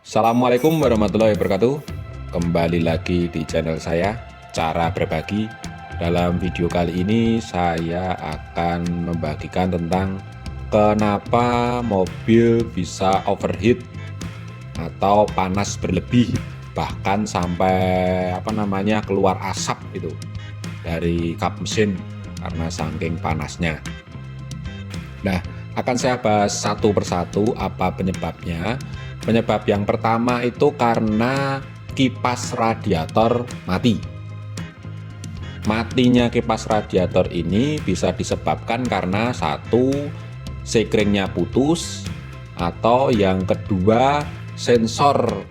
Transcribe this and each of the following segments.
Assalamualaikum warahmatullahi wabarakatuh. Kembali lagi di channel saya, Cara Berbagi. Dalam video kali ini saya akan membagikan tentang kenapa mobil bisa overheat atau panas berlebih, bahkan sampai keluar asap itu dari kap mesin karena saking panasnya. Nah, akan saya bahas satu persatu apa penyebabnya. Penyebab yang pertama itu karena kipas radiator mati. Matinya kipas radiator ini bisa disebabkan karena satu, sekringnya putus, atau yang kedua sensor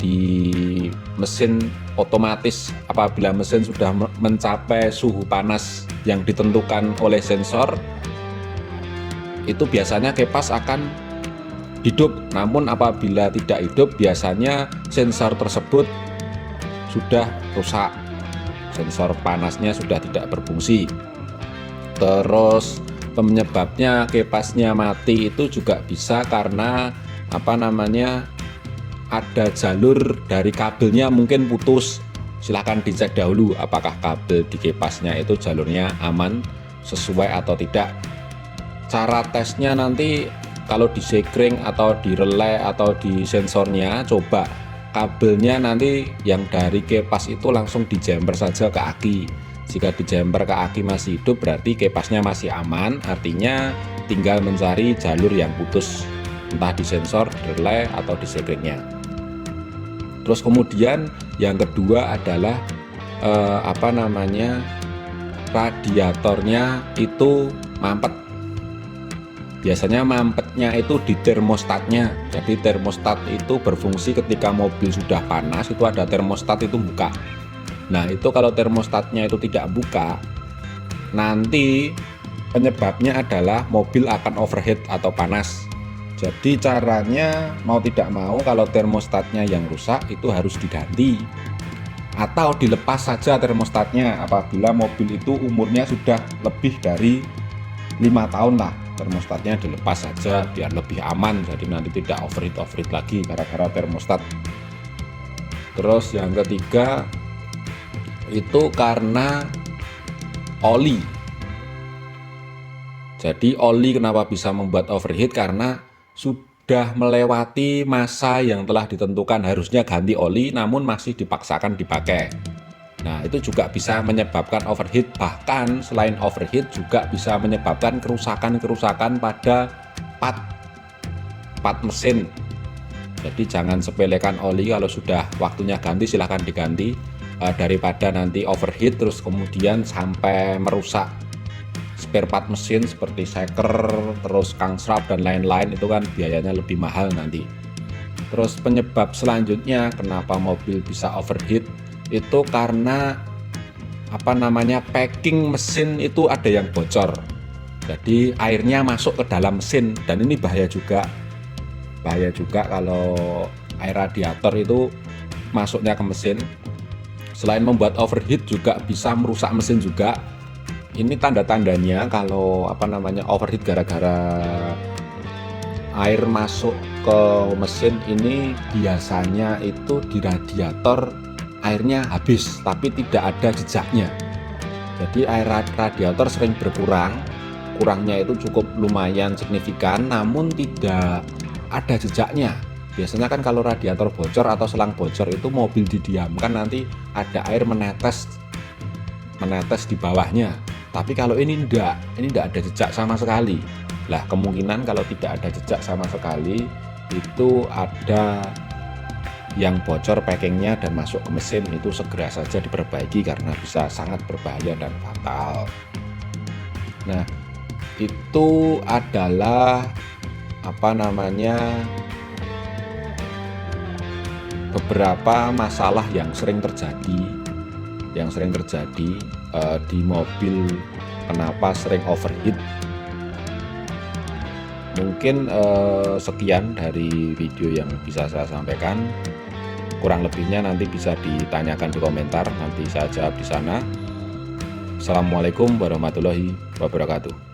di mesin otomatis. Apabila mesin sudah mencapai suhu panas yang ditentukan oleh sensor, itu biasanya kipas akan hidup. Namun apabila tidak hidup, biasanya sensor tersebut sudah rusak, sensor panasnya sudah tidak berfungsi. Terus penyebabnya kipasnya mati itu juga bisa karena ada jalur dari kabelnya mungkin putus. Silahkan dicek dahulu apakah kabel di kipasnya itu jalurnya aman, sesuai atau tidak. Cara tesnya nanti kalau di sekring atau di relay atau di sensornya, coba kabelnya nanti yang dari kipas itu langsung dijemper saja ke aki. Jika dijemper ke aki masih hidup, berarti kipasnya masih aman, artinya tinggal mencari jalur yang putus, entah di sensor, di relay atau di sekringnya. Terus kemudian yang kedua adalah radiatornya itu mampet. Biasanya mampetnya itu di termostatnya. Jadi termostat itu berfungsi ketika mobil sudah panas, itu ada termostat itu buka. Nah, itu kalau termostatnya itu tidak buka, nanti penyebabnya adalah mobil akan overheat atau panas. Jadi caranya mau tidak mau kalau termostatnya yang rusak itu harus diganti atau dilepas saja termostatnya apabila mobil itu umurnya sudah lebih dari 5 tahun lah. Termostatnya dilepas saja biar lebih aman, jadi nanti tidak overheat lagi gara-gara termostat. Terus yang ketiga itu karena oli. Jadi oli kenapa bisa membuat overheat? Karena sudah melewati masa yang telah ditentukan harusnya ganti oli, namun masih dipaksakan dipakai. Nah, itu juga bisa menyebabkan overheat. Bahkan selain overheat juga bisa menyebabkan kerusakan pada pad mesin. Jadi jangan sepelekan oli, kalau sudah waktunya ganti silahkan diganti, daripada nanti overheat terus kemudian sampai merusak spare part mesin seperti seker, terus kangsrap dan lain-lain, itu kan biayanya lebih mahal nanti. Terus penyebab selanjutnya kenapa mobil bisa overheat itu karena packing mesin itu ada yang bocor. Jadi airnya masuk ke dalam mesin, dan ini bahaya juga kalau air radiator itu masuknya ke mesin. Selain membuat overheat juga bisa merusak mesin juga. Ini tanda-tandanya kalau overheat gara-gara air masuk ke mesin, ini biasanya itu di radiator airnya habis tapi tidak ada jejaknya. Jadi air radiator sering berkurang, kurangnya itu cukup lumayan signifikan, namun tidak ada jejaknya. Biasanya kan kalau radiator bocor atau selang bocor itu mobil didiamkan, nanti ada air menetes di bawahnya. Tapi kalau ini tidak ada jejak sama sekali. Lah, kemungkinan kalau tidak ada jejak sama sekali itu ada yang bocor packingnya dan masuk ke mesin, itu segera saja diperbaiki karena bisa sangat berbahaya dan fatal. Nah, itu adalah beberapa masalah yang sering terjadi di mobil, kenapa sering overheat. Mungkin sekian dari video yang bisa saya sampaikan. Kurang lebihnya nanti bisa ditanyakan di komentar, nanti saya jawab di sana. Assalamualaikum warahmatullahi wabarakatuh.